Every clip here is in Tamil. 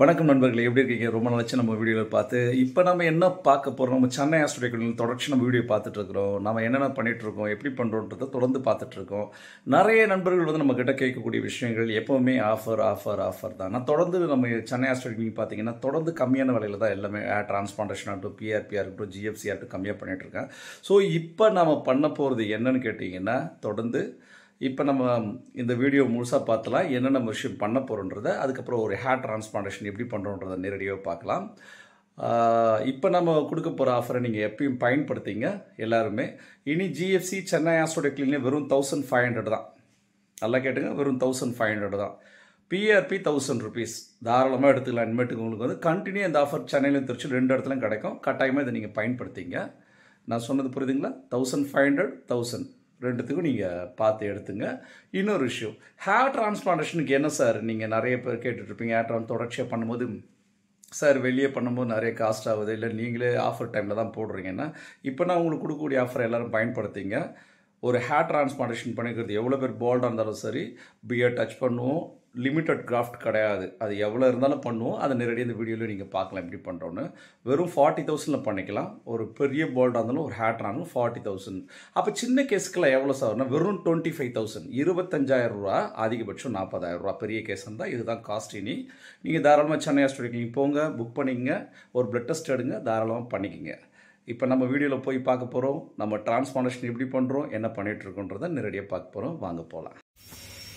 வணக்கம் நண்பர்களே, எப்படி இருக்கீங்க? ரொம்ப நாளாச்சு நம்ம வீடியோவில் பார்த்து. இப்போ நம்ம என்ன பார்க்க போகிறோம்? நம்ம சென்னை ஆஸ்ட்ரேலியா தொடர்ச்சி நம்ம வீடியோ பார்த்துட்டு இருக்கிறோம். நம்ம என்னென்ன பண்ணிட்டு இருக்கோம், எப்படி பண்ணுறோன்றதை தொடர்ந்து பார்த்துட்டு இருக்கோம். நிறைய நண்பர்கள் வந்து நம்ம கிட்ட கேட்கக்கூடிய விஷயங்கள் எப்போவுமே ஆஃபர் தான். நான் தொடர்ந்து நம்ம சென்னை ஆஸ்ட்ரேலியா பார்த்தீங்கன்னா தொடர்ந்து கம்மியான விலையில் தான் எல்லாமே டிரான்ஸ்பாண்டேஷன் ஆகட்டும், பிஆர்பிஆர் இருக்கட்டும், ஜிஎஃப்சி ஆகட்டும் கம்மியாக பண்ணிட்டு இருக்கேன். ஸோ இப்போ நம்ம பண்ண போகிறது என்னன்னு கேட்டிங்கன்னா, தொடர்ந்து இப்போ நம்ம இந்த வீடியோ முழுசாக பார்த்தலாம். என்னென்ன விஷயம் பண்ண போகிறோன்றதை, அதுக்கப்புறம் ஒரு ஹேர் டிரான்ஸ்பிளான்டேஷன் எப்படி பண்ணுறோன்றதை நேரடியாக பார்க்கலாம். இப்போ நம்ம கொடுக்க போகிற ஆஃபரை நீங்கள் எப்பயும் பயன்படுத்திங்க எல்லாருமே. இனி ஜிஎஃப்சி சென்னை ஆஸ்ட்ரோட கிளினிக் வெறும் 1500 தான். நல்லா கேட்டுங்க, வெறும் 1500 தான். பிஆர்பி 1000 ருபீஸ் தாராளமாக எடுத்துக்கலாம். இனிமேட்டுக்கு உங்களுக்கு வந்து கண்டினியூ இந்த ஆஃபர் சென்னையிலும் திருச்சி 2 இடத்துலையும் கிடைக்கும். கட்டாயமாக இதை நீங்கள் பயன்படுத்திங்க. நான் சொன்னது புரியுதுங்களா? 1500 1000 ரெண்டுத்துக்கும் நீங்கள் பார்த்து எடுத்துங்க. இன்னொரு விஷயம், ஹேர் டிரான்ஸ்பிளான்டேஷனுக்கு என்ன சார் நீங்கள் நிறைய பேர் கேட்டுட்ருப்பீங்க. ஹேர் தொடர்ச்சியாக பண்ணும்போது சார் வெளியே பண்ணும்போது நிறைய காஸ்ட் ஆகுது, இல்லை நீங்களே ஆஃபர் டைமில் தான் போடுறீங்கன்னா, இப்போ நான் உங்களுக்கு கொடுக்கக்கூடிய ஆஃபர் எல்லோரும் பயன்படுத்திங்க. ஒரு ஹேர் டிரான்ஸ்பிளான்டேஷன் பண்ணிக்கிறது எவ்வளோ பேர் போல்டாக இருந்தாலும் சரி, பியர் டச் பண்ணுவோம். லிமிட்டட் கிராஃப்ட் கிடையாது, அது எவ்வளோ இருந்தாலும் பண்ணுவோம். அதை நேரடியாக இந்த வீடியோவில் நீங்கள் பார்க்கலாம் எப்படி பண்ணுறோன்னு. வெறும் 40,000 பண்ணிக்கலாம். ஒரு பெரிய போல்டாக இருந்தாலும் ஒரு ஹேர் இருந்தாலும் 40,000. அப்போ சின்ன கேஸுக்கெல்லாம் எவ்வளோ சார்னா வெறும் 25,000, 25,000 ரூபா, அதிகபட்சம் 40,000 ரூபா. பெரிய கேஸ் இருந்தால் இதுதான் காஸ்ட். இனி நீங்கள் தாராளமாக சென்னை ஆஸ்ட்ரேலியா போங்க, புக் பண்ணிக்கங்க, ஒரு பிளட் டெஸ்ட் எடுங்க, தாராளமாக பண்ணிக்கங்க. இப்போ நம்ம வீடியோவில் போய் பார்க்க போகிறோம். நம்ம டிரான்ஸ்பிளான்டேஷன் எப்படி பண்ணுறோம், என்ன பண்ணிகிட்ருக்கோன்றதை நேரடியாக பார்க்க போகிறோம். வாங்க போகலாம்.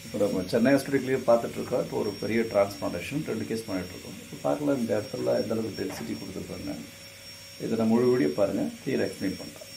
இப்போ நம்ம சென்னை ஆஸ்ட்ரேலியா பார்த்துட்ருக்கோம். இப்போ ஒரு பெரிய டிரான்ஸ்பிளான்டேஷன் 2 கேஸ் பண்ணிகிட்ருக்கோம். இப்போ பார்க்கலாம் இந்த இடத்துல எந்த அளவுக்கு டென்சிட்டி கொடுத்துருக்காங்க. இதை நான் முழு வீடியோ பாருங்கள், கிளியராக எக்ஸ்பிளைன் பண்ணுறேன்.